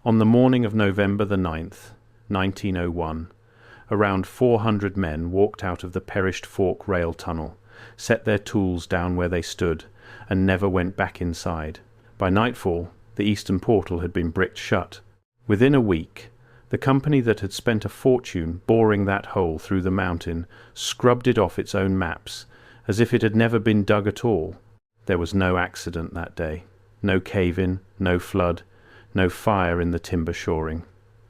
On the morning of November the 9th, 1901, around 400 men walked out of the Perished Fork rail tunnel, set their tools down where they stood, and never went back inside. By nightfall, the eastern portal had been bricked shut. Within a week, the company that had spent a fortune boring that hole through the mountain scrubbed it off its own maps, as if it had never been dug at all. There was no accident that day, no cave-in, no flood, no fire in the timber shoring.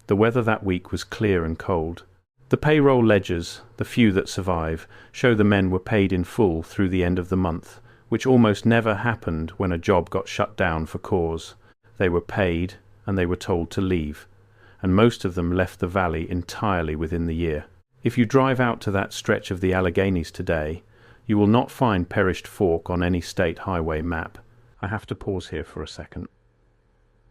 The weather that week was clear and cold. The payroll ledgers, the few that survive, show the men were paid in full through the end of the month, which almost never happened when a job got shut down for cause. They were paid, and they were told to leave, and most of them left the valley entirely within the year. If you drive out to that stretch of the Alleghenies today, you will not find Perished Fork on any state highway map. I have to pause here for a second,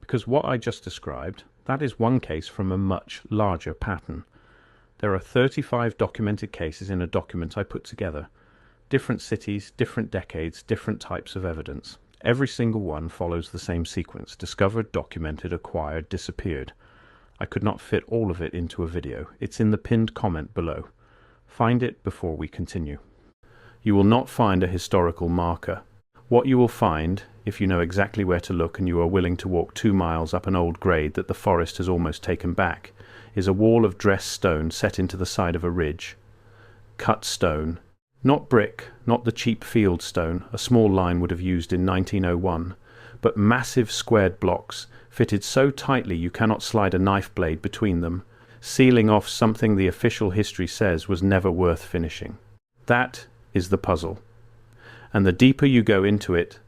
because what I just described, that is one case from a much larger pattern. There are 35 documented cases in a document I put together. Different cities, different decades, different types of evidence. Every single one follows the same sequence: discovered, documented, acquired, disappeared. I could not fit all of it into a video. It's in the pinned comment below. Find it before we continue. You will not find a historical marker. What you will find, if you know exactly where to look and you are willing to walk 2 miles up an old grade that the forest has almost taken back, is a wall of dressed stone set into the side of a ridge. Cut stone. Not brick, not the cheap field stone a small line would have used in 1901, but massive squared blocks, fitted so tightly you cannot slide a knife blade between them, sealing off something the official history says was never worth finishing. That is the puzzle. And the deeper you go into it,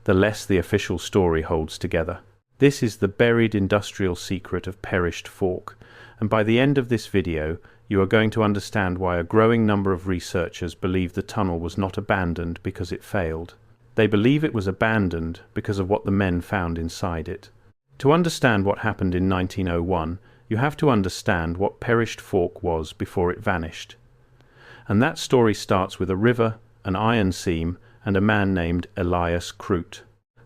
the less the official story holds together. This is the buried industrial secret of Perished Fork, and by the end of this video, you are going to understand why a growing number of researchers believe the tunnel was not abandoned because it failed. They believe it was abandoned because of what the men found inside it. To understand what happened in 1901, you have to understand what Perished Fork was before it vanished. And that story starts with a river, an iron seam, and a man named Elias Crute.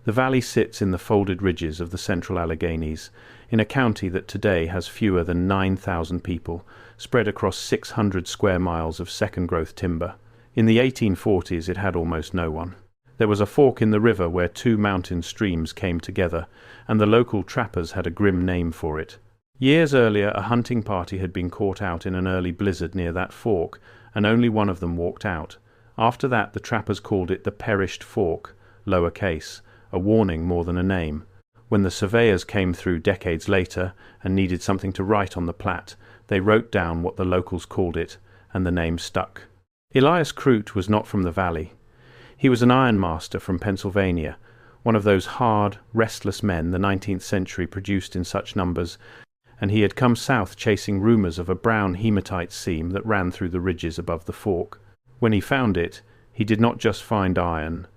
The valley sits in the folded ridges of the central Alleghenies, in a county that today has fewer than 9,000 people, spread across 600 square miles of second-growth timber. In the 1840s it had almost no one. There was a fork in the river where 2 mountain streams came together, and the local trappers had a grim name for it. Years earlier, a hunting party had been caught out in an early blizzard near that fork, and only one of them walked out. After that, the trappers called it the Perished Fork, lowercase, a warning more than a name. When the surveyors came through decades later and needed something to write on the plat, they wrote down what the locals called it, and the name stuck. Elias Crute was not from the valley. He was an ironmaster from Pennsylvania, one of those hard, restless men the 19th century produced in such numbers, and he had come south chasing rumors of a brown hematite seam that ran through the ridges above the fork. When he found it, he did not just find iron.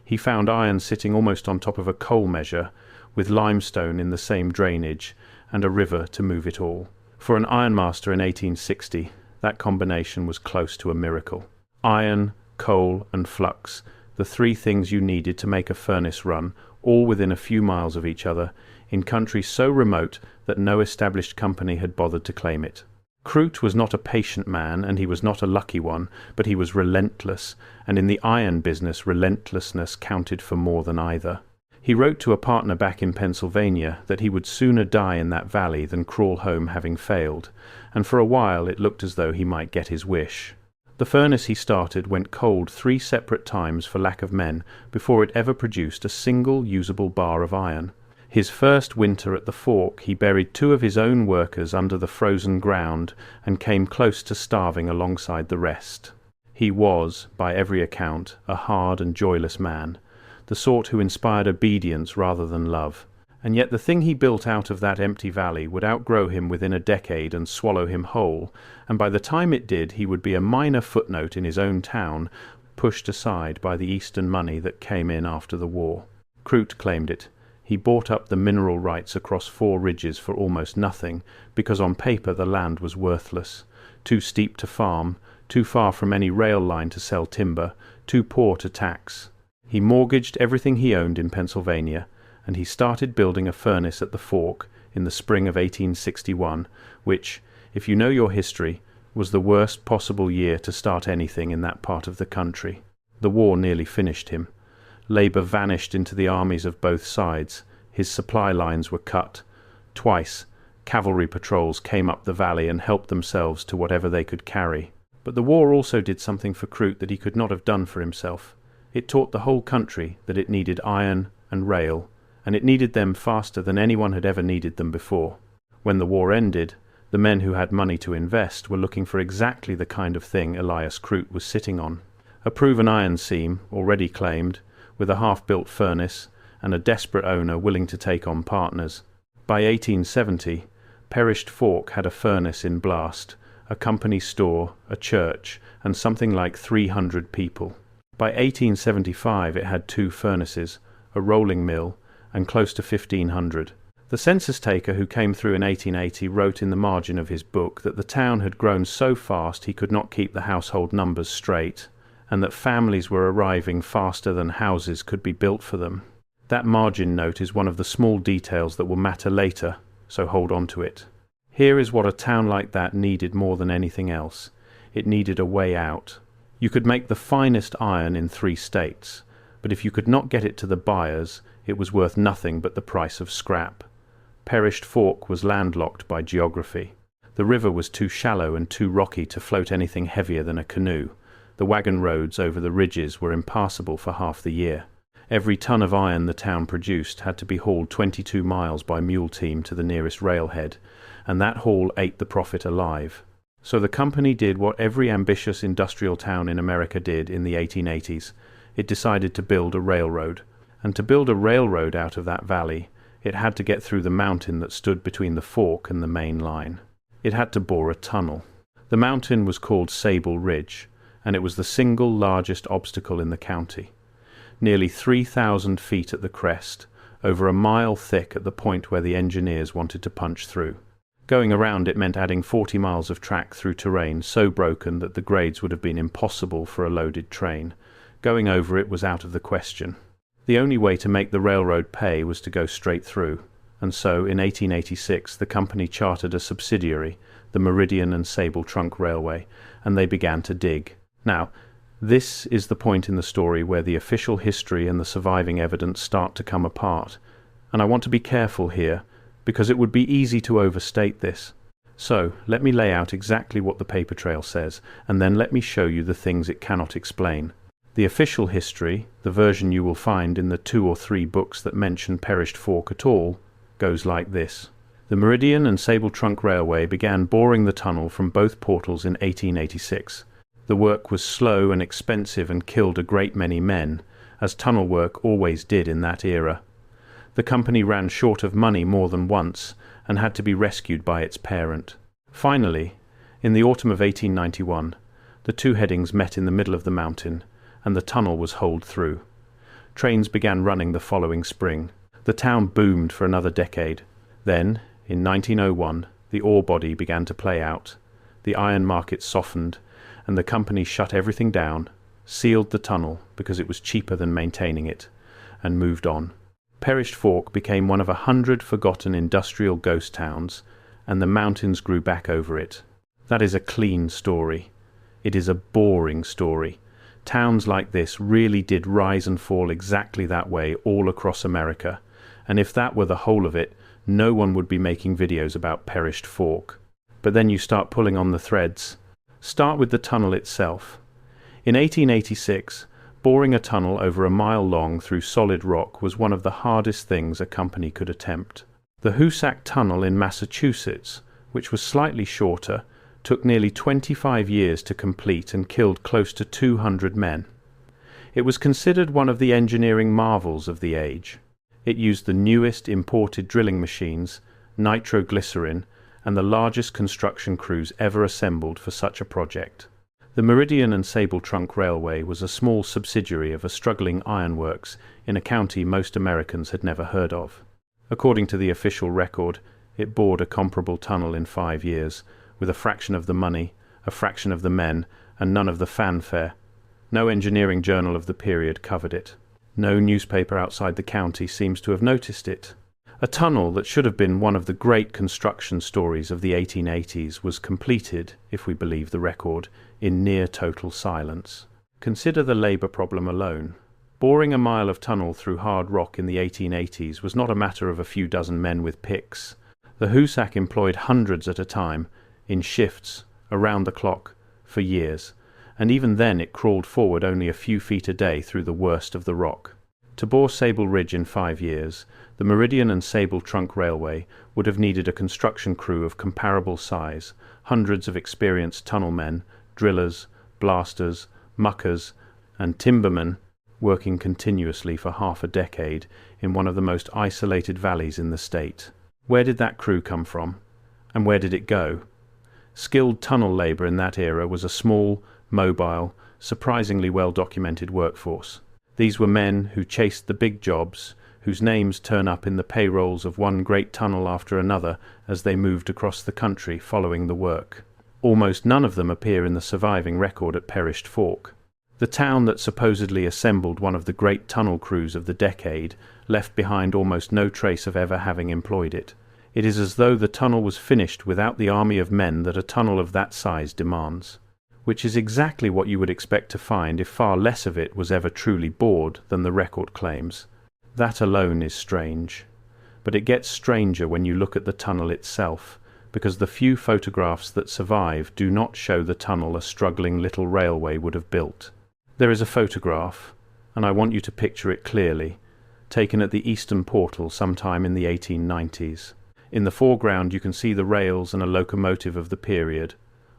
He found iron sitting almost on top of a coal measure, with limestone in the same drainage, and a river to move it all. For an ironmaster in 1860, that combination was close to a miracle. Iron, coal, and flux, the 3 things you needed to make a furnace run, all within a few miles of each other, in country so remote that no established company had bothered to claim it. Crute was not a patient man, and he was not a lucky one, but he was relentless, and in the iron business relentlessness counted for more than either. He wrote to a partner back in Pennsylvania that he would sooner die in that valley than crawl home having failed, and for a while it looked as though he might get his wish. The furnace he started went cold 3 separate times for lack of men before it ever produced a single usable bar of iron. His first winter at the fork he buried 2 of his own workers under the frozen ground and came close to starving alongside the rest. He was, by every account, a hard and joyless man, the sort who inspired obedience rather than love, and yet the thing he built out of that empty valley would outgrow him within a decade and swallow him whole, and by the time it did he would be a minor footnote in his own town, pushed aside by the Eastern money that came in after the war. Crute claimed it. He bought up the mineral rights across 4 ridges for almost nothing, because on paper the land was worthless, too steep to farm, too far from any rail line to sell timber, too poor to tax. He mortgaged everything he owned in Pennsylvania, and he started building a furnace at the fork in the spring of 1861, which, if you know your history, was the worst possible year to start anything in that part of the country. The war nearly finished him. Labour vanished into the armies of both sides. His supply lines were cut. Twice, cavalry patrols came up the valley and helped themselves to whatever they could carry. But the war also did something for Crute that he could not have done for himself. It taught the whole country that it needed iron and rail, and it needed them faster than anyone had ever needed them before. When the war ended, the men who had money to invest were looking for exactly the kind of thing Elias Crute was sitting on. A proven iron seam, already claimed, with a half-built furnace, and a desperate owner willing to take on partners. By 1870, Perished Fork had a furnace in blast, a company store, a church, and something like 300 people. By 1875 it had 2 furnaces, a rolling mill, and close to 1,500. The census taker who came through in 1880 wrote in the margin of his book that the town had grown so fast he could not keep the household numbers straight, and that families were arriving faster than houses could be built for them. That margin note is one of the small details that will matter later, so hold on to it. Here is what a town like that needed more than anything else. It needed a way out. You could make the finest iron in 3 states, but if you could not get it to the buyers, it was worth nothing but the price of scrap. Perished Fork was landlocked by geography. The river was too shallow and too rocky to float anything heavier than a canoe. The wagon roads over the ridges were impassable for half the year. Every ton of iron the town produced had to be hauled 22 miles by mule team to the nearest railhead, and that haul ate the profit alive. So the company did what every ambitious industrial town in America did in the 1880s. It decided to build a railroad. And to build a railroad out of that valley, it had to get through the mountain that stood between the fork and the main line. It had to bore a tunnel. The mountain was called Sable Ridge, and it was the single largest obstacle in the county. Nearly 3,000 feet at the crest, over a mile thick at the point where the engineers wanted to punch through. Going around it meant adding 40 miles of track through terrain so broken that the grades would have been impossible for a loaded train. Going over it was out of the question. The only way to make the railroad pay was to go straight through, and so in 1886 the company chartered a subsidiary, the Meridian and Sable Trunk Railway, and they began to dig. Now, this is the point in the story where the official history and the surviving evidence start to come apart, and I want to be careful here, because it would be easy to overstate this. So, let me lay out exactly what the paper trail says, and then let me show you the things it cannot explain. The official history, the version you will find in the 2 or 3 books that mention Perished Fork at all, goes like this. The Meridian and Sable Trunk Railway began boring the tunnel from both portals in 1886. The work was slow and expensive and killed a great many men, as tunnel work always did in that era. The company ran short of money more than once and had to be rescued by its parent. Finally, in the autumn of 1891, the 2 headings met in the middle of the mountain, and the tunnel was holed through. Trains began running the following spring. The town boomed for another decade. Then, in 1901, the ore body began to play out. The iron market softened, and the company shut everything down, sealed the tunnel because it was cheaper than maintaining it, and moved on. Perished Fork became one of 100 forgotten industrial ghost towns, and the mountains grew back over it. That is a clean story. It is a boring story. Towns like this really did rise and fall exactly that way all across America, and if that were the whole of it, no one would be making videos about Perished Fork. But then you start pulling on the threads. Start with the tunnel itself. In 1886, boring a tunnel over a mile long through solid rock was one of the hardest things a company could attempt. The Hoosac Tunnel in Massachusetts, which was slightly shorter, took nearly 25 years to complete and killed close to 200 men. It was considered one of the engineering marvels of the age. It used the newest imported drilling machines, nitroglycerin, and the largest construction crews ever assembled for such a project. The Meridian and Sable Trunk Railway was a small subsidiary of a struggling ironworks in a county most Americans had never heard of. According to the official record, it bored a comparable tunnel in 5 years, with a fraction of the money, a fraction of the men, and none of the fanfare. No engineering journal of the period covered it. No newspaper outside the county seems to have noticed it. A tunnel that should have been one of the great construction stories of the 1880s was completed, if we believe the record, in near total silence. Consider the labour problem alone. Boring a mile of tunnel through hard rock in the 1880s was not a matter of a few dozen men with picks. The Hoosac employed hundreds at a time, in shifts, around the clock, for years, and even then it crawled forward only a few feet a day through the worst of the rock. To bore Sable Ridge in 5 years, the Meridian and Sable Trunk Railway would have needed a construction crew of comparable size, hundreds of experienced tunnel men, drillers, blasters, muckers, and timbermen working continuously for half a decade in one of the most isolated valleys in the state. Where did that crew come from? And where did it go? Skilled tunnel labour in that era was a small, mobile, surprisingly well-documented workforce. These were men who chased the big jobs, whose names turn up in the payrolls of one great tunnel after another as they moved across the country following the work. Almost none of them appear in the surviving record at Perished Fork. The town that supposedly assembled one of the great tunnel crews of the decade left behind almost no trace of ever having employed it. It is as though the tunnel was finished without the army of men that a tunnel of that size demands, which is exactly what you would expect to find if far less of it was ever truly bored than the record claims. That alone is strange. But it gets stranger when you look at the tunnel itself, because the few photographs that survive do not show the tunnel a struggling little railway would have built. There is a photograph, and I want you to picture it clearly, taken at the eastern portal sometime in the 1890s. In the foreground you can see the rails and a locomotive of the period,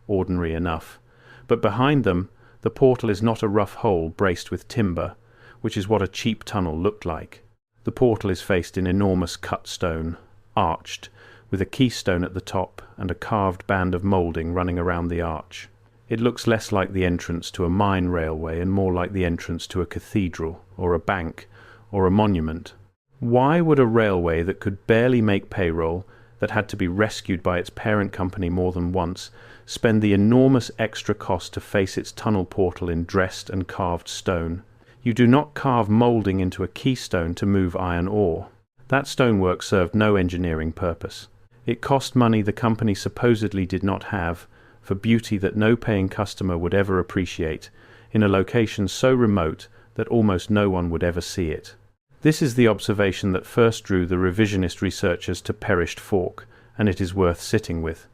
ordinary enough. But behind them, the portal is not a rough hole braced with timber, which is what a cheap tunnel looked like. The portal is faced in enormous cut stone, arched, with a keystone at the top and a carved band of moulding running around the arch. It looks less like the entrance to a mine railway and more like the entrance to a cathedral, or a bank, or a monument. Why would a railway that could barely make payroll, that had to be rescued by its parent company more than once, spend the enormous extra cost to face its tunnel portal in dressed and carved stone? You do not carve moulding into a keystone to move iron ore. That stonework served no engineering purpose. It cost money the company supposedly did not have, for beauty that no paying customer would ever appreciate, in a location so remote that almost no one would ever see it. This is the observation that first drew the revisionist researchers to Perished Fork, and it is worth sitting with.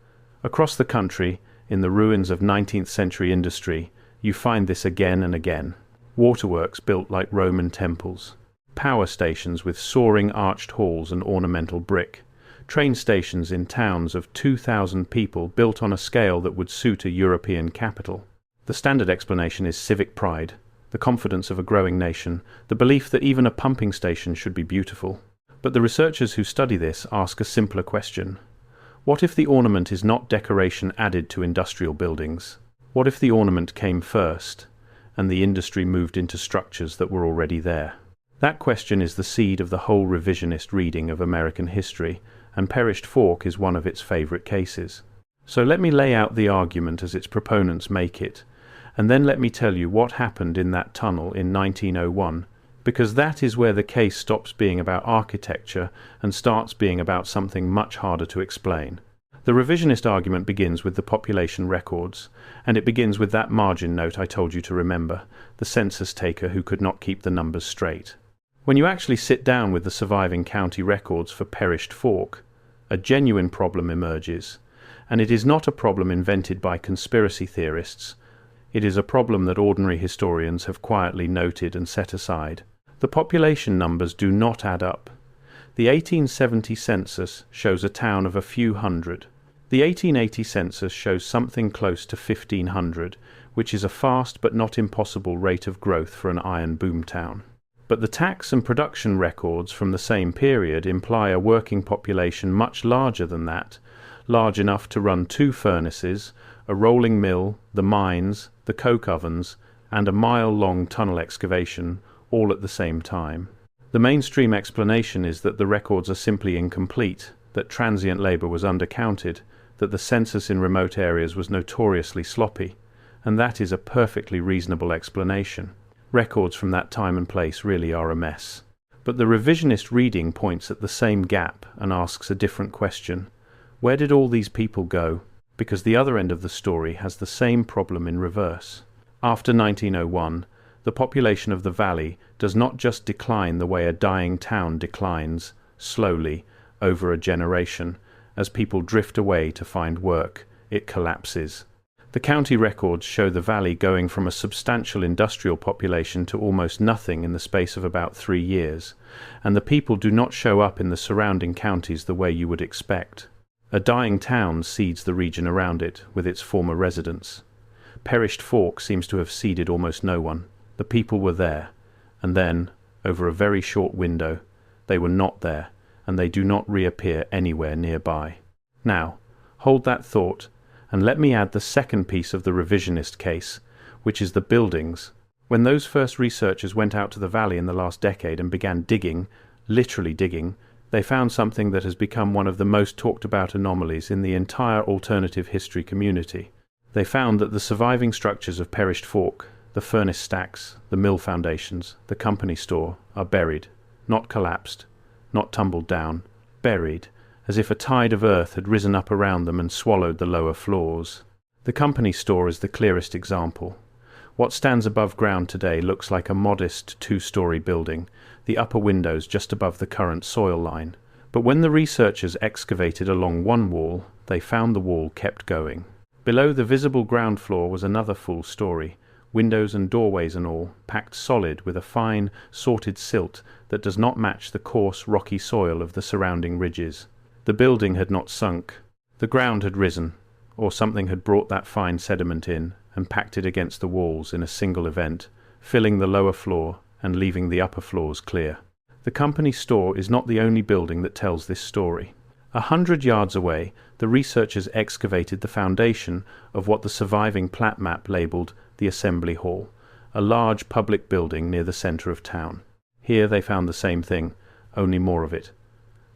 Across the country, in the ruins of 19th century industry, you find this again and again. Waterworks built like Roman temples, power stations with soaring arched halls and ornamental brick, train stations in towns of 2,000 people built on a scale that would suit a European capital. The standard explanation is civic pride, the confidence of a growing nation, the belief that even a pumping station should be beautiful. But the researchers who study this ask a simpler question. What if the ornament is not decoration added to industrial buildings? What if the ornament came first, and the industry moved into structures that were already there? That question is the seed of the whole revisionist reading of American history, and Perished Fork is one of its favourite cases. So let me lay out the argument as its proponents make it, and then let me tell you what happened in that tunnel in 1901, because that is where the case stops being about architecture and starts being about something much harder to explain. The revisionist argument begins with the population records, and it begins with that margin note I told you to remember, the census taker who could not keep the numbers straight. When you actually sit down with the surviving county records for Perished Fork, a genuine problem emerges, and it is not a problem invented by conspiracy theorists. It is a problem that ordinary historians have quietly noted and set aside. The population numbers do not add up. The 1870 census shows a town of a few hundred. The 1880 census shows something close to 1,500, which is a fast but not impossible rate of growth for an iron boom town. But the tax and production records from the same period imply a working population much larger than that, large enough to run 2 furnaces, a rolling mill, the mines, the coke ovens, and a mile-long tunnel excavation, all at the same time. The mainstream explanation is that the records are simply incomplete, that transient labour was undercounted, that the census in remote areas was notoriously sloppy, and that is a perfectly reasonable explanation. Records from that time and place really are a mess. But the revisionist reading points at the same gap and asks a different question. Where did all these people go? Because the other end of the story has the same problem in reverse. After 1901, the population of the valley does not just decline the way a dying town declines, slowly, over a generation. As people drift away to find work, it collapses. The county records show the valley going from a substantial industrial population to almost nothing in the space of about 3 years, and the people do not show up in the surrounding counties the way you would expect. A dying town seeds the region around it with its former residents. Perished Fork seems to have seeded almost no one. The people were there, and then, over a very short window, they were not there, and they do not reappear anywhere nearby. Now, hold that thought, and let me add the second piece of the revisionist case, which is the buildings. When those first researchers went out to the valley in the last decade and began digging, literally digging, they found something that has become one of the most talked about anomalies in the entire alternative history community. They found that the surviving structures of Perished Fork, the furnace stacks, the mill foundations, the company store, are buried, not collapsed, not tumbled down, buried, as if a tide of earth had risen up around them and swallowed the lower floors. The company store is the clearest example. What stands above ground today looks like a modest 2-story building, the upper windows just above the current soil line. But when the researchers excavated along one wall, they found the wall kept going. Below the visible ground floor was another full story, windows and doorways and all, packed solid with a fine, sorted silt that does not match the coarse, rocky soil of the surrounding ridges. The building had not sunk. The ground had risen, or something had brought that fine sediment in and packed it against the walls in a single event, filling the lower floor and leaving the upper floors clear. The company store is not the only building that tells this story. 100 yards away, the researchers excavated the foundation of what the surviving plat map labelled the Assembly Hall, a large public building near the centre of town. Here they found the same thing, only more of it.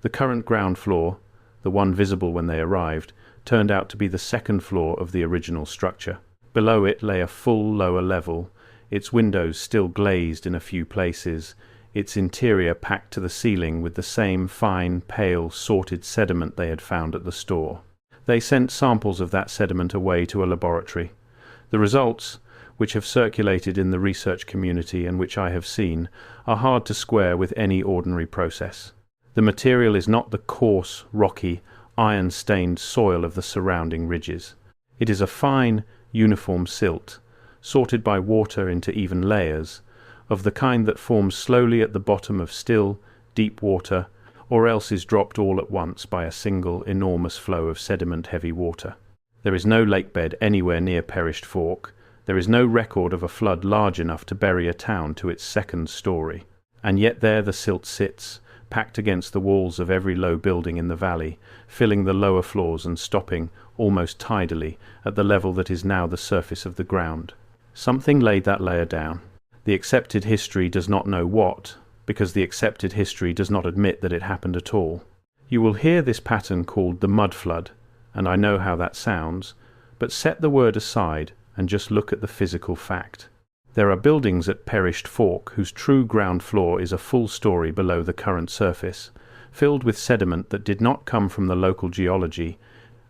The current ground floor, the one visible when they arrived, turned out to be the second floor of the original structure. Below it lay a full lower level, its windows still glazed in a few places, its interior packed to the ceiling with the same fine, pale, sorted sediment they had found at the store. They sent samples of that sediment away to a laboratory. The results, which have circulated in the research community and which I have seen, are hard to square with any ordinary process. The material is not the coarse, rocky, iron-stained soil of the surrounding ridges. It is a fine, uniform silt, sorted by water into even layers, of the kind that forms slowly at the bottom of still, deep water, or else is dropped all at once by a single, enormous flow of sediment-heavy water. There is no lakebed anywhere near Perished Fork. There is no record of a flood large enough to bury a town to its second story. And yet there the silt sits, packed against the walls of every low building in the valley, filling the lower floors and stopping, almost tidally, at the level that is now the surface of the ground. Something laid that layer down. The accepted history does not know what, because the accepted history does not admit that it happened at all. You will hear this pattern called the mud flood, and I know how that sounds, but set the word aside and just look at the physical fact. There are buildings at Perished Fork whose true ground floor is a full story below the current surface, filled with sediment that did not come from the local geology,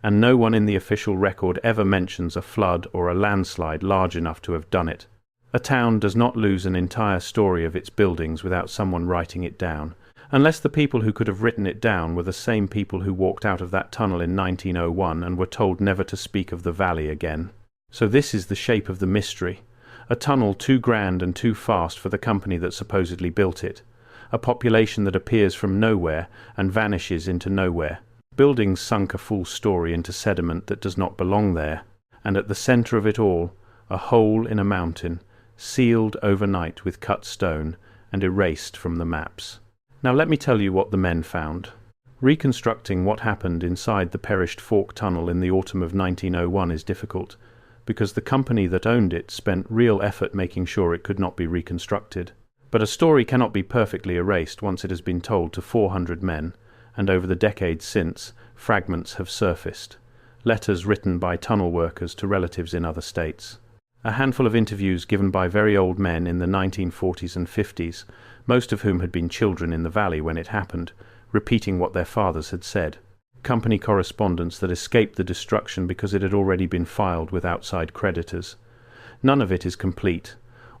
and no one in the official record ever mentions a flood or a landslide large enough to have done it. A town does not lose an entire story of its buildings without someone writing it down, unless the people who could have written it down were the same people who walked out of that tunnel in 1901 and were told never to speak of the valley again. So this is the shape of the mystery. A tunnel too grand and too fast for the company that supposedly built it. A population that appears from nowhere and vanishes into nowhere. Buildings sunk a full story into sediment that does not belong there. And at the centre of it all, a hole in a mountain, sealed overnight with cut stone and erased from the maps. Now let me tell you what the men found. Reconstructing what happened inside the Perished Fork tunnel in the autumn of 1901 is difficult, because the company that owned it spent real effort making sure it could not be reconstructed. But a story cannot be perfectly erased once it has been told to 400 men, and over the decades since, fragments have surfaced. Letters written by tunnel workers to relatives in other states. A handful of interviews given by very old men in the 1940s and 50s, most of whom had been children in the valley when it happened, repeating what their fathers had said. Company correspondence that escaped the destruction because it had already been filed with outside creditors. None of it is complete.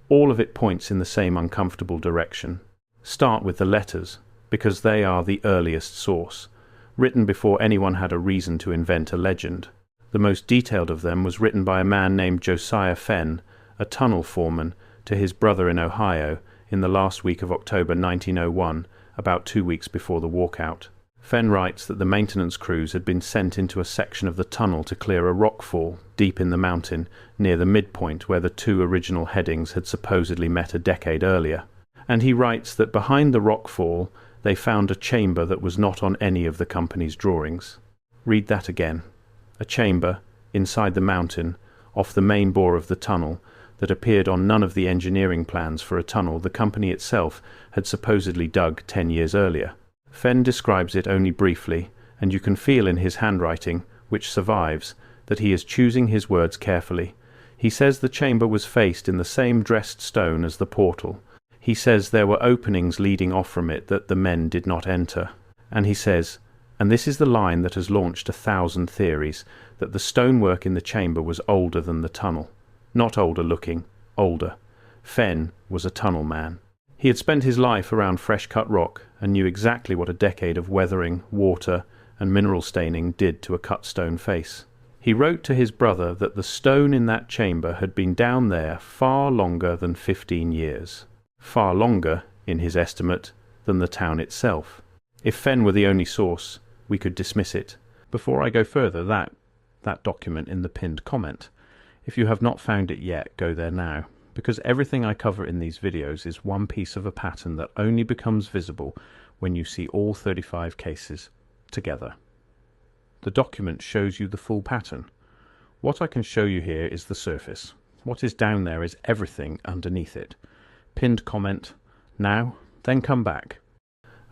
All of it points in the same uncomfortable direction. Start with the letters, because they are the earliest source, written before anyone had a reason to invent a legend. The most detailed of them was written by a man named Josiah Fenn, a tunnel foreman, to his brother in Ohio in the last week of October 1901, about 2 weeks before the walkout. Fenn writes that the maintenance crews had been sent into a section of the tunnel to clear a rockfall deep in the mountain near the midpoint where the two original headings had supposedly met a decade earlier. And he writes that behind the rockfall they found a chamber that was not on any of the company's drawings. Read that again. A chamber, inside the mountain, off the main bore of the tunnel, that appeared on none of the engineering plans for a tunnel the company itself had supposedly dug 10 years earlier. Fenn describes it only briefly, and you can feel in his handwriting, which survives, that he is choosing his words carefully. He says the chamber was faced in the same dressed stone as the portal. He says there were openings leading off from it that the men did not enter. And he says, and this is the line that has launched 1,000 theories, that the stonework in the chamber was older than the tunnel. Not older looking, older. Fenn was a tunnel man. He had spent his life around fresh-cut rock and knew exactly what a decade of weathering, water, and mineral staining did to a cut stone face. He wrote to his brother that the stone in that chamber had been down there far longer than 15 years. Far longer, in his estimate, than the town itself. If Fenn were the only source, we could dismiss it. Before I go further, that document in the pinned comment. If you have not found it yet, go there now, because everything I cover in these videos is one piece of a pattern that only becomes visible when you see all 35 cases together. The document shows you the full pattern. What I can show you here is the surface. What is down there is everything underneath it. Pinned comment, now, then come back.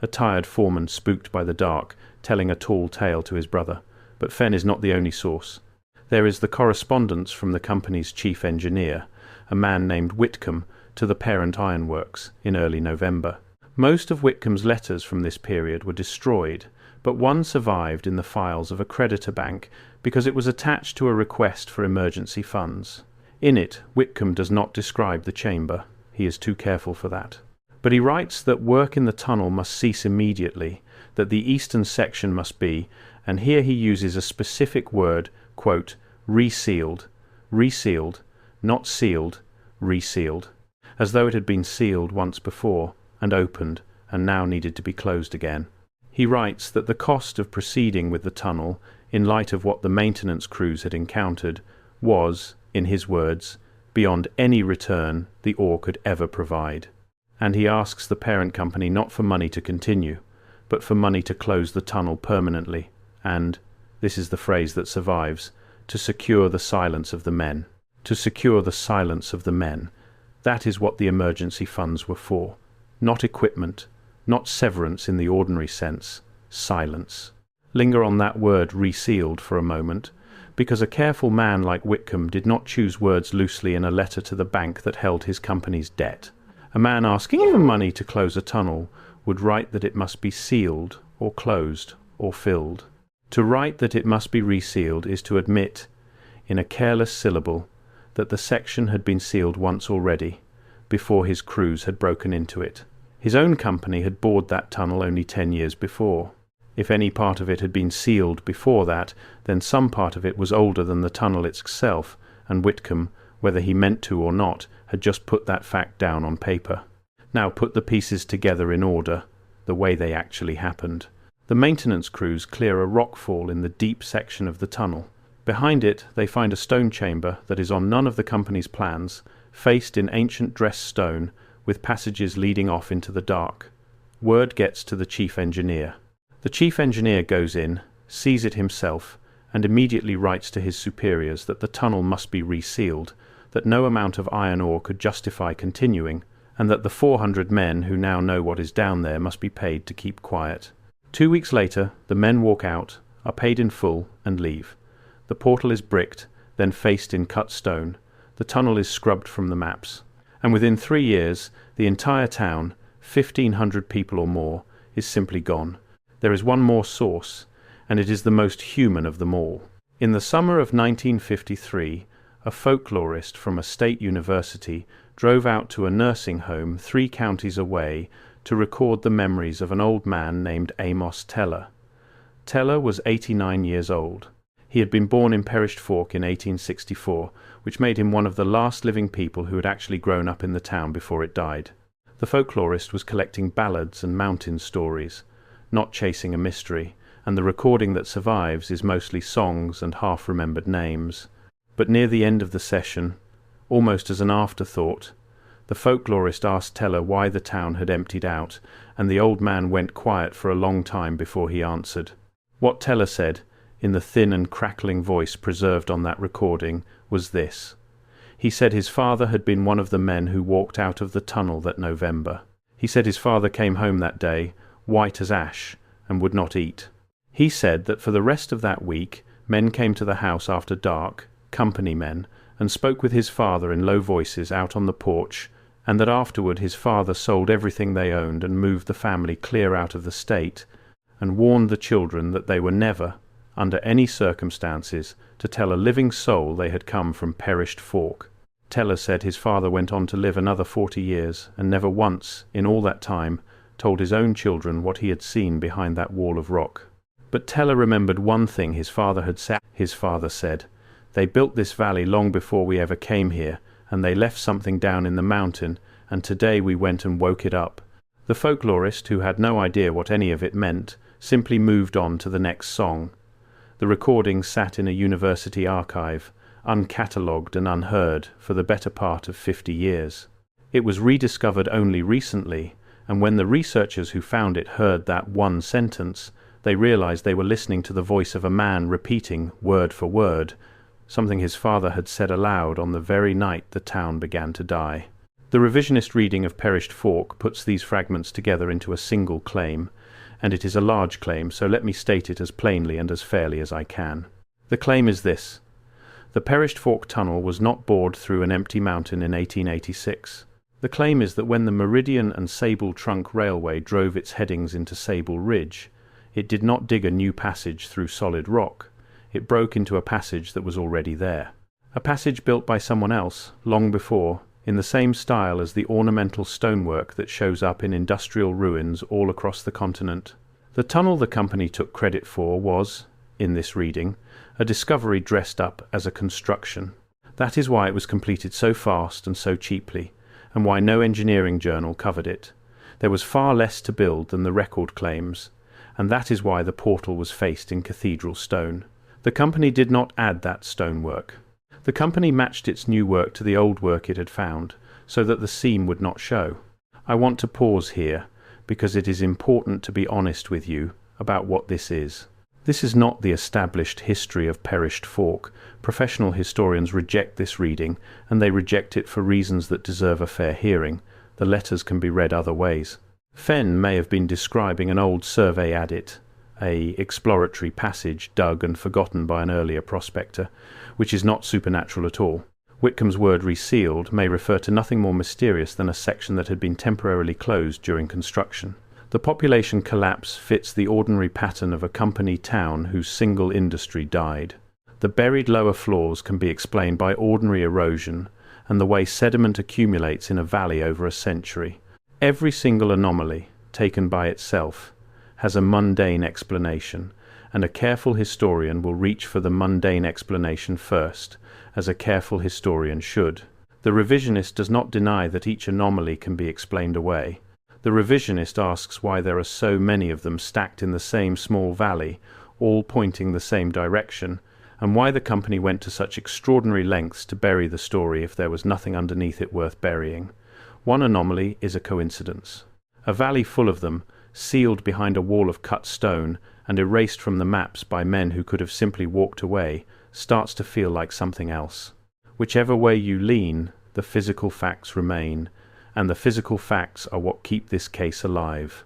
A tired foreman spooked by the dark, telling a tall tale to his brother. But Fenn is not the only source. There is the correspondence from the company's chief engineer, a man named Whitcomb, to the parent ironworks in early November. Most of Whitcomb's letters from this period were destroyed, but one survived in the files of a creditor bank because it was attached to a request for emergency funds. In it, Whitcomb does not describe the chamber. He is too careful for that. But he writes that work in the tunnel must cease immediately, that the eastern section must be, and here he uses a specific word, quote, resealed, not sealed, resealed, as though it had been sealed once before, and opened, and now needed to be closed again. He writes that the cost of proceeding with the tunnel, in light of what the maintenance crews had encountered, was, in his words, beyond any return the ore could ever provide. And he asks the parent company not for money to continue, but for money to close the tunnel permanently, and, this is the phrase that survives, to secure the silence of the men. To secure the silence of the men. That is what the emergency funds were for. Not equipment, not severance in the ordinary sense, silence. Linger on that word resealed for a moment, because a careful man like Whitcomb did not choose words loosely in a letter to the bank that held his company's debt. A man asking for money to close a tunnel would write that it must be sealed, or closed, or filled. To write that it must be resealed is to admit, in a careless syllable, that the section had been sealed once already, before his crews had broken into it. His own company had bored that tunnel only 10 years before. If any part of it had been sealed before that, then some part of it was older than the tunnel itself, and Whitcomb, whether he meant to or not, had just put that fact down on paper. Now put the pieces together in order, the way they actually happened. The maintenance crews clear a rockfall in the deep section of the tunnel. Behind it they find a stone chamber that is on none of the company's plans, faced in ancient dressed stone, with passages leading off into the dark. Word gets to the chief engineer. The chief engineer goes in, sees it himself, and immediately writes to his superiors that the tunnel must be resealed, that no amount of iron ore could justify continuing, and that the 400 men who now know what is down there must be paid to keep quiet. 2 weeks later, the men walk out, are paid in full, and leave. The portal is bricked, then faced in cut stone. The tunnel is scrubbed from the maps, and within 3 years, the entire town, 1,500 people or more, is simply gone. There is one more source, and it is the most human of them all. In the summer of 1953, a folklorist from a state university drove out to a nursing home 3 counties away to record the memories of an old man named Amos Teller. Teller was 89 years old. He had been born in Perished Fork in 1864, which made him one of the last living people who had actually grown up in the town before it died. The folklorist was collecting ballads and mountain stories, not chasing a mystery, and the recording that survives is mostly songs and half-remembered names. But near the end of the session, almost as an afterthought, the folklorist asked Teller why the town had emptied out, and the old man went quiet for a long time before he answered. What Teller said, in the thin and crackling voice preserved on that recording, was this. He said his father had been one of the men who walked out of the tunnel that November. He said his father came home that day, white as ash, and would not eat. He said that for the rest of that week, men came to the house after dark, company men, and spoke with his father in low voices out on the porch, and that afterward his father sold everything they owned and moved the family clear out of the state, and warned the children that they were never, under any circumstances, to tell a living soul they had come from Perished Fork. Teller said his father went on to live another 40 years, and never once, in all that time, told his own children what he had seen behind that wall of rock. But Teller remembered one thing his father had said. His father said, "They built this valley long before we ever came here, and they left something down in the mountain, and today we went and woke it up." The folklorist, who had no idea what any of it meant, simply moved on to the next song. The recording sat in a university archive, uncatalogued and unheard, for the better part of 50 years. It was rediscovered only recently, and when the researchers who found it heard that one sentence, they realized they were listening to the voice of a man repeating, word for word, something his father had said aloud on the very night the town began to die. The revisionist reading of Perished Fork puts these fragments together into a single claim, and it is a large claim, so let me state it as plainly and as fairly as I can. The claim is this. The Perished Fork Tunnel was not bored through an empty mountain in 1886. The claim is that when the Meridian and Sable Trunk Railway drove its headings into Sable Ridge, it did not dig a new passage through solid rock. It broke into a passage that was already there. A passage built by someone else, long before, in the same style as the ornamental stonework that shows up in industrial ruins all across the continent. The tunnel the company took credit for was, in this reading, a discovery dressed up as a construction. That is why it was completed so fast and so cheaply, and why no engineering journal covered it. There was far less to build than the record claims, and that is why the portal was faced in cathedral stone. The company did not add that stonework. The company matched its new work to the old work it had found, so that the seam would not show. I want to pause here, because it is important to be honest with you about what this is. This is not the established history of Perished Fork. Professional historians reject this reading, and they reject it for reasons that deserve a fair hearing. The letters can be read other ways. Fenn may have been describing an old survey adit, a exploratory passage dug and forgotten by an earlier prospector, which is not supernatural at all. Whitcomb's word resealed may refer to nothing more mysterious than a section that had been temporarily closed during construction. The population collapse fits the ordinary pattern of a company town whose single industry died. The buried lower floors can be explained by ordinary erosion and the way sediment accumulates in a valley over a century. Every single anomaly, taken by itself, has a mundane explanation, and a careful historian will reach for the mundane explanation first, as a careful historian should. The revisionist does not deny that each anomaly can be explained away. The revisionist asks why there are so many of them stacked in the same small valley, all pointing the same direction, and why the company went to such extraordinary lengths to bury the story if there was nothing underneath it worth burying. One anomaly is a coincidence. A valley full of them, sealed behind a wall of cut stone and erased from the maps by men who could have simply walked away, starts to feel like something else. Whichever way you lean, the physical facts remain, and the physical facts are what keep this case alive.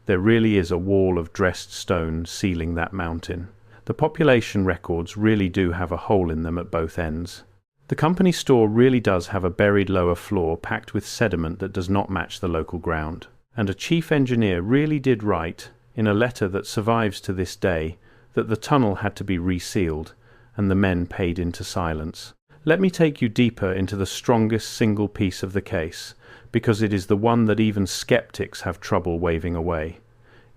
There really is a wall of dressed stone sealing that mountain. The population records really do have a hole in them at both ends. The company store really does have a buried lower floor packed with sediment that does not match the local ground. And a chief engineer really did write, in a letter that survives to this day, that the tunnel had to be resealed, and the men paid into silence. Let me take you deeper into the strongest single piece of the case, because it is the one that even skeptics have trouble waving away.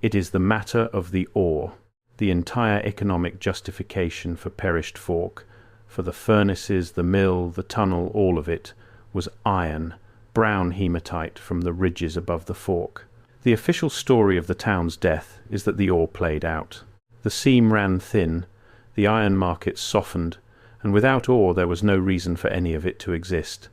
It is the matter of the ore, the entire economic justification for Perished Fork, for the furnaces, the mill, the tunnel, all of it, was iron, brown hematite from the ridges above the fork. The official story of the town's death is that the ore played out. The seam ran thin, the iron market softened, and without ore there was no reason for any of it to exist.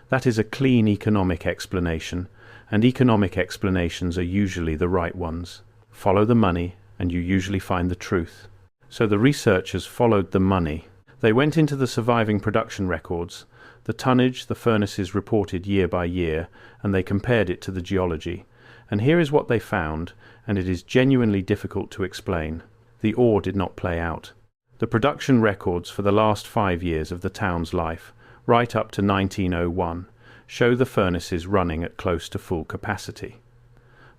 That is a clean economic explanation, and economic explanations are usually the right ones. Follow the money, and you usually find the truth. So the researchers followed the money. They went into the surviving production records, the tonnage the furnaces reported year by year, and they compared it to the geology. And here is what they found, and it is genuinely difficult to explain. The ore did not play out. The production records for the last 5 years of the town's life, right up to 1901, show the furnaces running at close to full capacity.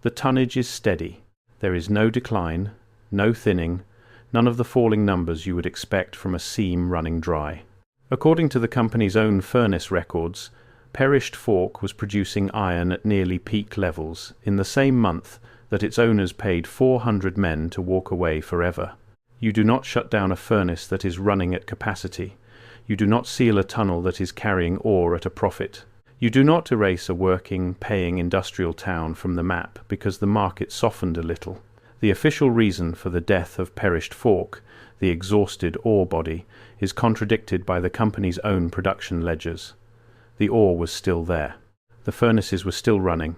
The tonnage is steady. There is no decline, no thinning, none of the falling numbers you would expect from a seam running dry. According to the company's own furnace records, Perished Fork was producing iron at nearly peak levels in the same month that its owners paid 400 men to walk away forever. You do not shut down a furnace that is running at capacity. You do not seal a tunnel that is carrying ore at a profit. You do not erase a working, paying industrial town from the map because the market softened a little. The official reason for the death of Perished Fork, the exhausted ore body, is contradicted by the company's own production ledgers. The ore was still there. The furnaces were still running,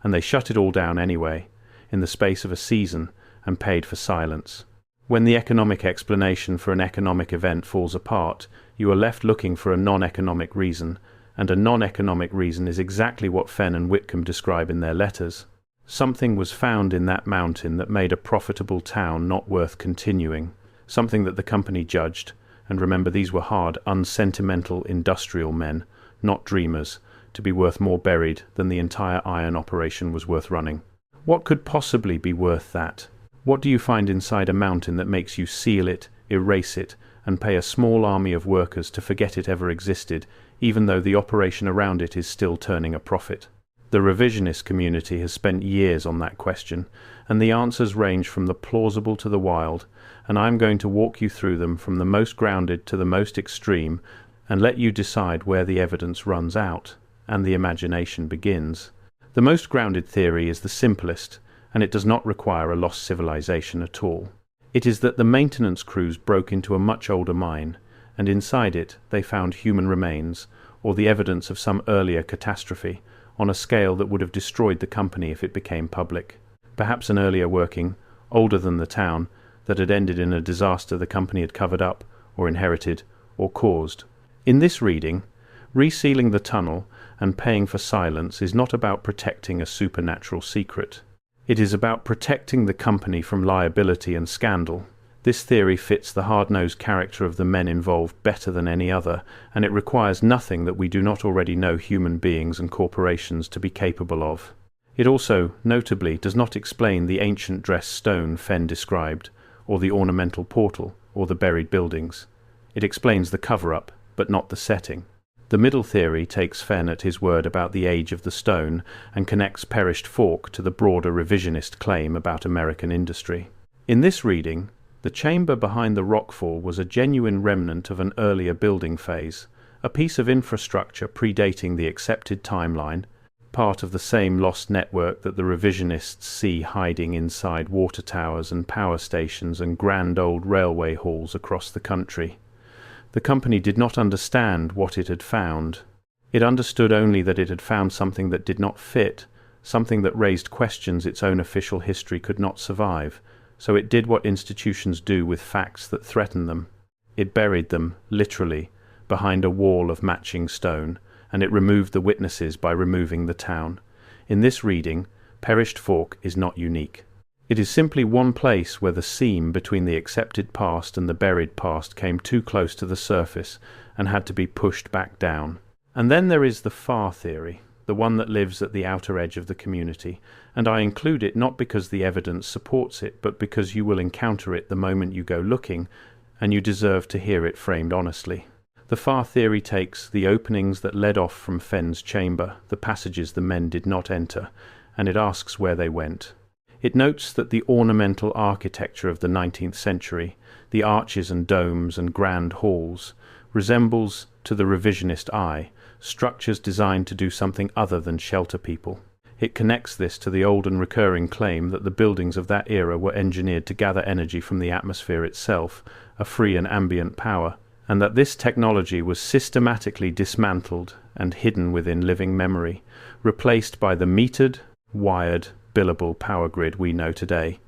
and they shut it all down anyway, in the space of a season, and paid for silence. When the economic explanation for an economic event falls apart, you are left looking for a non-economic reason, and a non-economic reason is exactly what Fenn and Whitcomb describe in their letters. Something was found in that mountain that made a profitable town not worth continuing, something that the company judged, and remember these were hard, unsentimental industrial men, not dreamers, to be worth more buried than the entire iron operation was worth running. What could possibly be worth that? What do you find inside a mountain that makes you seal it, erase it, and pay a small army of workers to forget it ever existed, even though the operation around it is still turning a profit? The revisionist community has spent years on that question, and the answers range from the plausible to the wild, and I am going to walk you through them from the most grounded to the most extreme, and let you decide where the evidence runs out, and the imagination begins. The most grounded theory is the simplest, and it does not require a lost civilization at all. It is that the maintenance crews broke into a much older mine, and inside it they found human remains, or the evidence of some earlier catastrophe, on a scale that would have destroyed the company if it became public. Perhaps an earlier working, older than the town, that had ended in a disaster the company had covered up, or inherited, or caused. In this reading, resealing the tunnel and paying for silence is not about protecting a supernatural secret. It is about protecting the company from liability and scandal. This theory fits the hard-nosed character of the men involved better than any other, and it requires nothing that we do not already know human beings and corporations to be capable of. It also, notably, does not explain the ancient dressed stone Fenn described, or the ornamental portal, or the buried buildings. It explains the cover-up, but not the setting. The middle theory takes Fenn at his word about the age of the stone and connects Perished Fork to the broader revisionist claim about American industry. In this reading, the chamber behind the rockfall was a genuine remnant of an earlier building phase, a piece of infrastructure predating the accepted timeline, part of the same lost network that the revisionists see hiding inside water towers and power stations and grand old railway halls across the country. The company did not understand what it had found. It understood only that it had found something that did not fit, something that raised questions its own official history could not survive, so it did what institutions do with facts that threaten them. It buried them, literally, behind a wall of matching stone, and it removed the witnesses by removing the town. In this reading, Perished Fork is not unique. It is simply one place where the seam between the accepted past and the buried past came too close to the surface and had to be pushed back down. And then there is the far theory, the one that lives at the outer edge of the community, and I include it not because the evidence supports it, but because you will encounter it the moment you go looking, and you deserve to hear it framed honestly. The far theory takes the openings that led off from Fenn's chamber, the passages the men did not enter, and it asks where they went. It notes that the ornamental architecture of the 19th century, the arches and domes and grand halls, resembles, to the revisionist eye, structures designed to do something other than shelter people. It connects this to the old and recurring claim that the buildings of that era were engineered to gather energy from the atmosphere itself, a free and ambient power, and that this technology was systematically dismantled and hidden within living memory, replaced by the metered, wired, billable power grid we know today.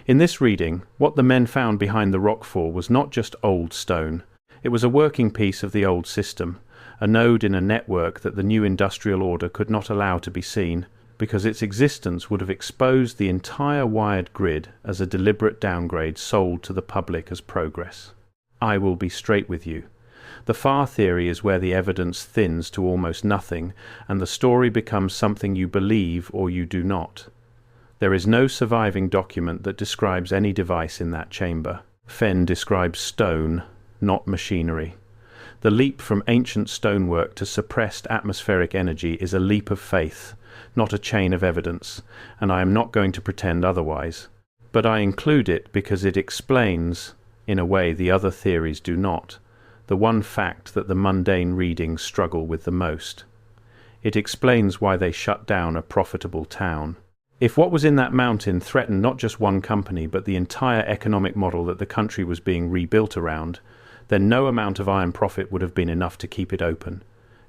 In this reading, what the men found behind the rockfall was not just old stone. It was a working piece of the old system, a node in a network that the new industrial order could not allow to be seen, because its existence would have exposed the entire wired grid as a deliberate downgrade sold to the public as progress. I will be straight with you. The far theory is where the evidence thins to almost nothing, and the story becomes something you believe or you do not. There is no surviving document that describes any device in that chamber. Fenn describes stone, not machinery. The leap from ancient stonework to suppressed atmospheric energy is a leap of faith, not a chain of evidence, and I am not going to pretend otherwise. But I include it because it explains, in a way the other theories do not, the one fact that the mundane readings struggle with the most. It explains why they shut down a profitable town. If what was in that mountain threatened not just one company but the entire economic model that the country was being rebuilt around, then no amount of iron profit would have been enough to keep it open.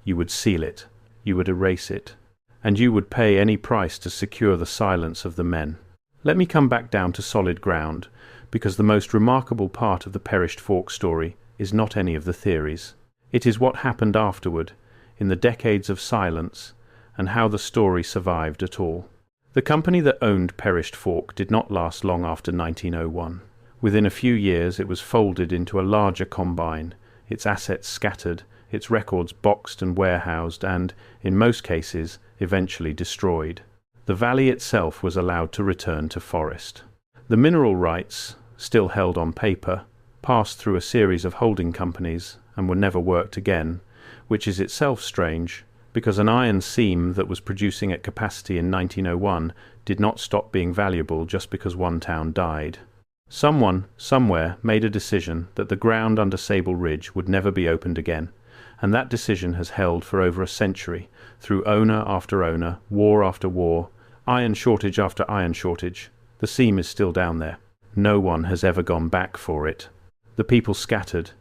You would seal it, you would erase it, and you would pay any price to secure the silence of the men. Let me come back down to solid ground, because the most remarkable part of the Perished Fork story is not any of the theories. It is what happened afterward, in the decades of silence, and how the story survived at all. The company that owned Perished Fork did not last long after 1901. Within a few years it was folded into a larger combine, its assets scattered, its records boxed and warehoused and, in most cases, eventually destroyed. The valley itself was allowed to return to forest. The mineral rights, still held on paper, passed through a series of holding companies and were never worked again, which is itself strange, because an iron seam that was producing at capacity in 1901 did not stop being valuable just because one town died. Someone, somewhere, made a decision that the ground under Sable Ridge would never be opened again, and that decision has held for over a century, through owner after owner, war after war, iron shortage after iron shortage. The seam is still down there. No one has ever gone back for it. The people scattered,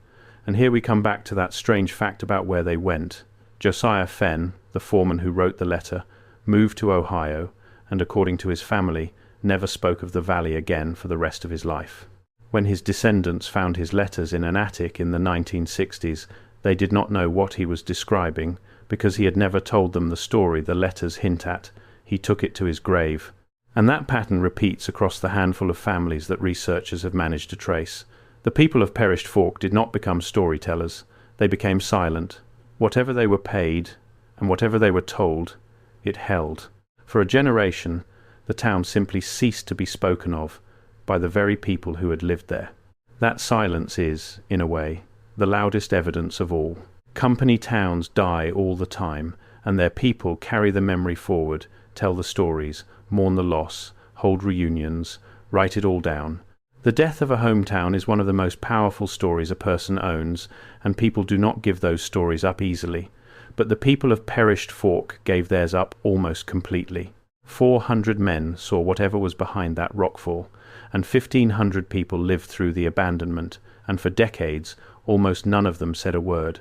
and here we come back to that strange fact about where they went. Josiah Fenn, the foreman who wrote the letter, moved to Ohio, and according to his family, never spoke of the valley again for the rest of his life. When his descendants found his letters in an attic in the 1960s, they did not know what he was describing, because he had never told them the story the letters hint at. He took it to his grave. And that pattern repeats across the handful of families that researchers have managed to trace. The people of Perished Fork did not become storytellers. They became silent. Whatever they were paid, and whatever they were told, it held. For a generation, the town simply ceased to be spoken of by the very people who had lived there. That silence is, in a way, the loudest evidence of all. Company towns die all the time, and their people carry the memory forward, tell the stories, mourn the loss, hold reunions, write it all down. The death of a hometown is one of the most powerful stories a person owns, and people do not give those stories up easily. But the people of Perished Fork gave theirs up almost completely. 400 men saw whatever was behind that rockfall, and 1,500 people lived through the abandonment, and for decades almost none of them said a word.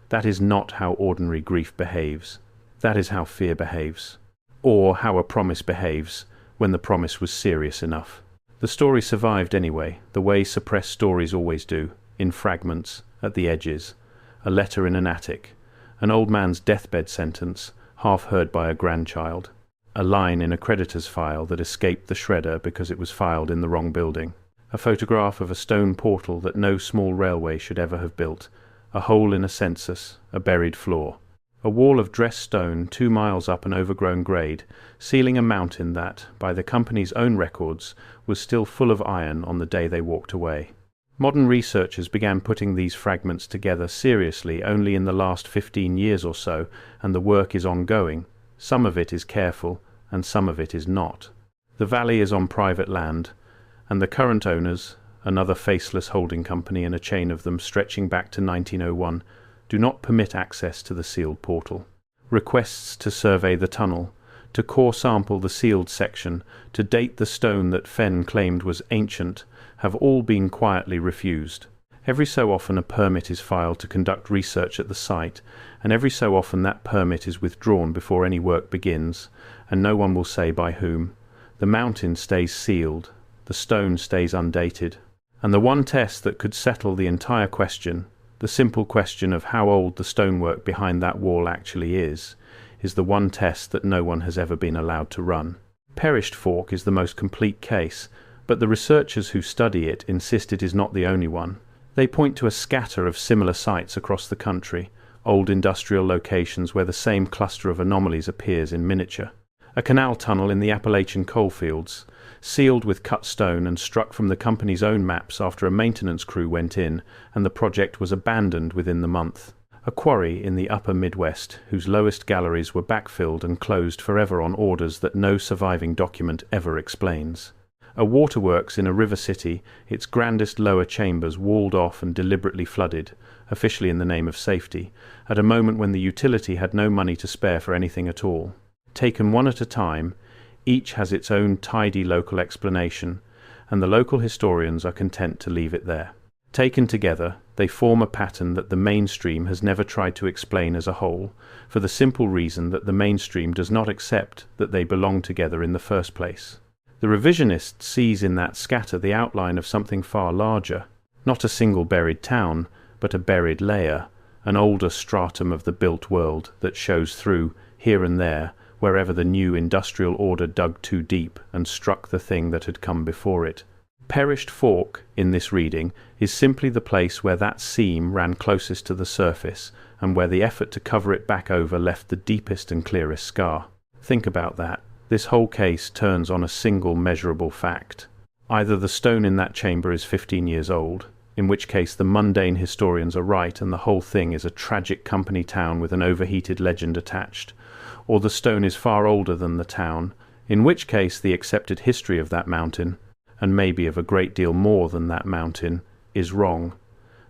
That is not how ordinary grief behaves. That is how fear behaves. Or how a promise behaves when the promise was serious enough. The story survived anyway, the way suppressed stories always do, in fragments, at the edges, a letter in an attic, an old man's deathbed sentence, half heard by a grandchild. a line in a creditor's file that escaped the shredder because it was filed in the wrong building, a photograph of a stone portal that no small railway should ever have built, a hole in a census, a buried floor, a wall of dressed stone 2 miles up an overgrown grade, sealing a mountain that, by the company's own records, was still full of iron on the day they walked away. Modern researchers began putting these fragments together seriously only in the last 15 years or so, and the work is ongoing. Some of it is careful, and some of it is not. The valley is on private land, and the current owners, another faceless holding company and a chain of them stretching back to 1901, do not permit access to the sealed portal. Requests to survey the tunnel, to core sample the sealed section, to date the stone that Fenn claimed was ancient, have all been quietly refused. Every so often a permit is filed to conduct research at the site, and every so often that permit is withdrawn before any work begins, and no one will say by whom. The mountain stays sealed, the stone stays undated, and the one test that could settle the entire question, the simple question of how old the stonework behind that wall actually is the one test that no one has ever been allowed to run. Perished Fork is the most complete case, but the researchers who study it insist it is not the only one. They point to a scatter of similar sites across the country, old industrial locations where the same cluster of anomalies appears in miniature. A canal tunnel in the Appalachian coalfields, sealed with cut stone and struck from the company's own maps after a maintenance crew went in and the project was abandoned within the month. A quarry in the upper Midwest, whose lowest galleries were backfilled and closed forever on orders that no surviving document ever explains. A waterworks in a river city, its grandest lower chambers walled off and deliberately flooded, officially in the name of safety, at a moment when the utility had no money to spare for anything at all. Taken one at a time, each has its own tidy local explanation, and the local historians are content to leave it there. Taken together, they form a pattern that the mainstream has never tried to explain as a whole, for the simple reason that the mainstream does not accept that they belong together in the first place. The revisionist sees in that scatter the outline of something far larger, not a single buried town, but a buried layer, an older stratum of the built world that shows through, here and there, wherever the new industrial order dug too deep and struck the thing that had come before it. Perished Fork, in this reading, is simply the place where that seam ran closest to the surface, and where the effort to cover it back over left the deepest and clearest scar. Think about that. This whole case turns on a single measurable fact. Either the stone in that chamber is 15 years old, in which case the mundane historians are right and the whole thing is a tragic company town with an overheated legend attached, or the stone is far older than the town, in which case the accepted history of that mountain, and maybe of a great deal more than that mountain, is wrong.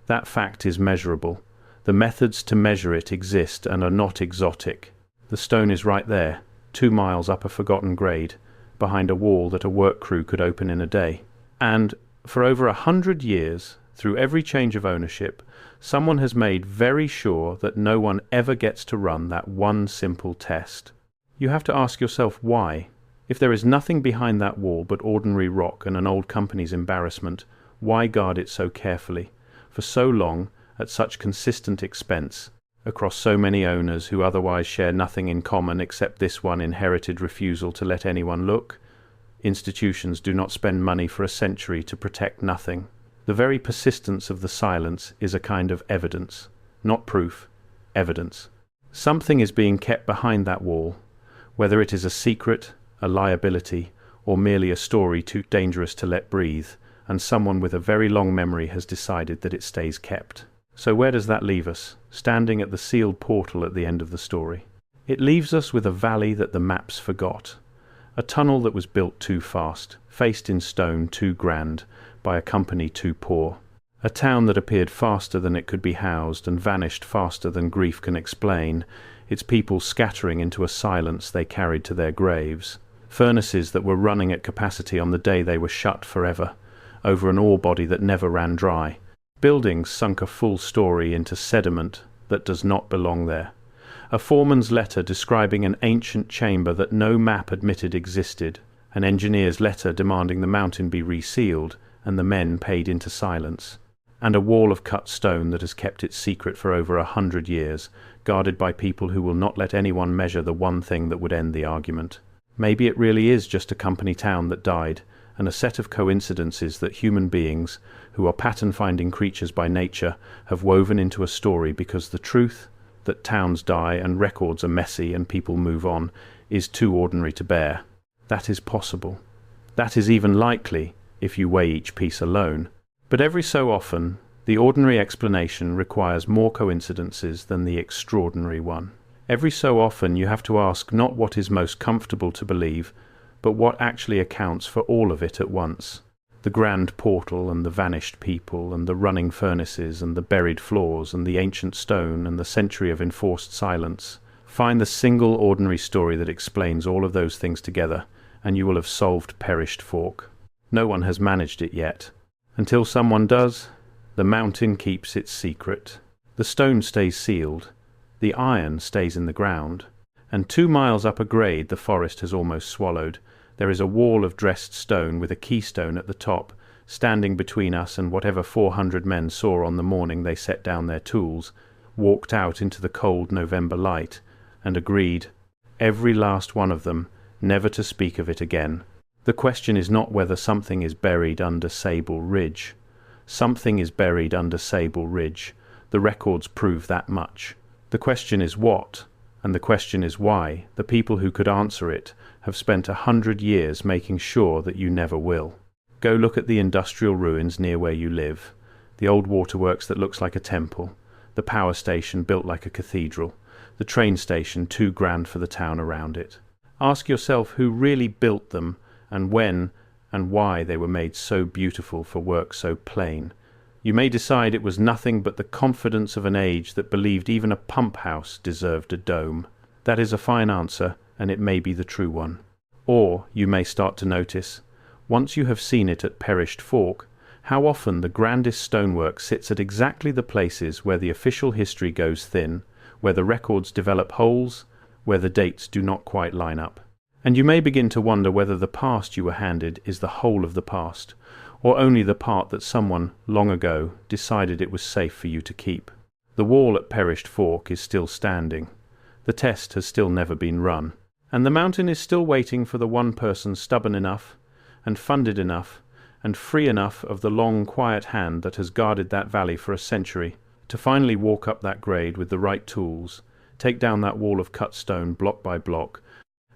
That fact is measurable. The methods to measure it exist and are not exotic. The stone is right there, 2 miles up a forgotten grade, behind a wall that a work crew could open in a day. And, for over 100 years, through every change of ownership, someone has made very sure that no one ever gets to run that one simple test. You have to ask yourself why. If there is nothing behind that wall but ordinary rock and an old company's embarrassment, why guard it so carefully, for so long, at such consistent expense, across so many owners who otherwise share nothing in common except this one inherited refusal to let anyone look? Institutions do not spend money for a century to protect nothing. The very persistence of the silence is a kind of evidence, not proof, evidence. Something is being kept behind that wall, whether it is a secret, a liability, or merely a story too dangerous to let breathe, and someone with a very long memory has decided that it stays kept. So where does that leave us, standing at the sealed portal at the end of the story? It leaves us with a valley that the maps forgot, a tunnel that was built too fast, faced in stone too grand, by a company too poor, a town that appeared faster than it could be housed and vanished faster than grief can explain, its people scattering into a silence they carried to their graves, furnaces that were running at capacity on the day they were shut forever, over an ore body that never ran dry, buildings sunk a full story into sediment that does not belong there, a foreman's letter describing an ancient chamber that no map admitted existed, an engineer's letter demanding the mountain be resealed and the men paid into silence, and a wall of cut stone that has kept its secret for over 100 years, guarded by people who will not let anyone measure the one thing that would end the argument. Maybe it really is just a company town that died, and a set of coincidences that human beings, who are pattern-finding creatures by nature, have woven into a story because the truth that towns die and records are messy and people move on is too ordinary to bear. That is possible. That is even likely if you weigh each piece alone. But every so often, the ordinary explanation requires more coincidences than the extraordinary one. Every so often you have to ask not what is most comfortable to believe, but what actually accounts for all of it at once. The grand portal and the vanished people and the running furnaces and the buried floors and the ancient stone and the century of enforced silence. Find the single ordinary story that explains all of those things together, and you will have solved Perished Fork. No one has managed it yet. Until someone does, the mountain keeps its secret. The stone stays sealed. The iron stays in the ground. And 2 miles up a grade the forest has almost swallowed. There is a wall of dressed stone with a keystone at the top, standing between us and whatever 400 men saw on the morning they set down their tools, walked out into the cold November light, and agreed, every last one of them, never to speak of it again. The question is not whether something is buried under Sable Ridge. Something is buried under Sable Ridge. The records prove that much. The question is what, and the question is why. The people who could answer it have spent 100 years making sure that you never will. Go look at the industrial ruins near where you live, the old waterworks that looks like a temple, the power station built like a cathedral, the train station too grand for the town around it. Ask yourself who really built them and when and why they were made so beautiful for work so plain. You may decide it was nothing but the confidence of an age that believed even a pump house deserved a dome. That is a fine answer, and it may be the true one. Or you may start to notice, once you have seen it at Perished Fork, how often the grandest stonework sits at exactly the places where the official history goes thin, where the records develop holes, where the dates do not quite line up. And you may begin to wonder whether the past you were handed is the whole of the past, or only the part that someone, long ago, decided it was safe for you to keep. The wall at Perished Fork is still standing. The test has still never been run. And the mountain is still waiting for the one person stubborn enough, and funded enough, and free enough of the long, quiet hand that has guarded that valley for a century, to finally walk up that grade with the right tools, take down that wall of cut stone block by block,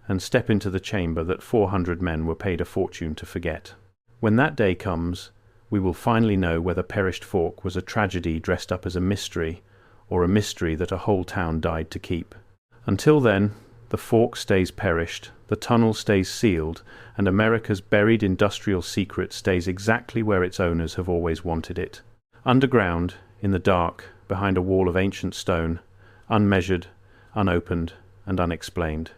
and step into the chamber that 400 men were paid a fortune to forget. When that day comes, we will finally know whether Perished Fork was a tragedy dressed up as a mystery, or a mystery that a whole town died to keep. Until then, the fork stays perished, the tunnel stays sealed, and America's buried industrial secret stays exactly where its owners have always wanted it. Underground, in the dark, behind a wall of ancient stone, unmeasured, unopened, and unexplained.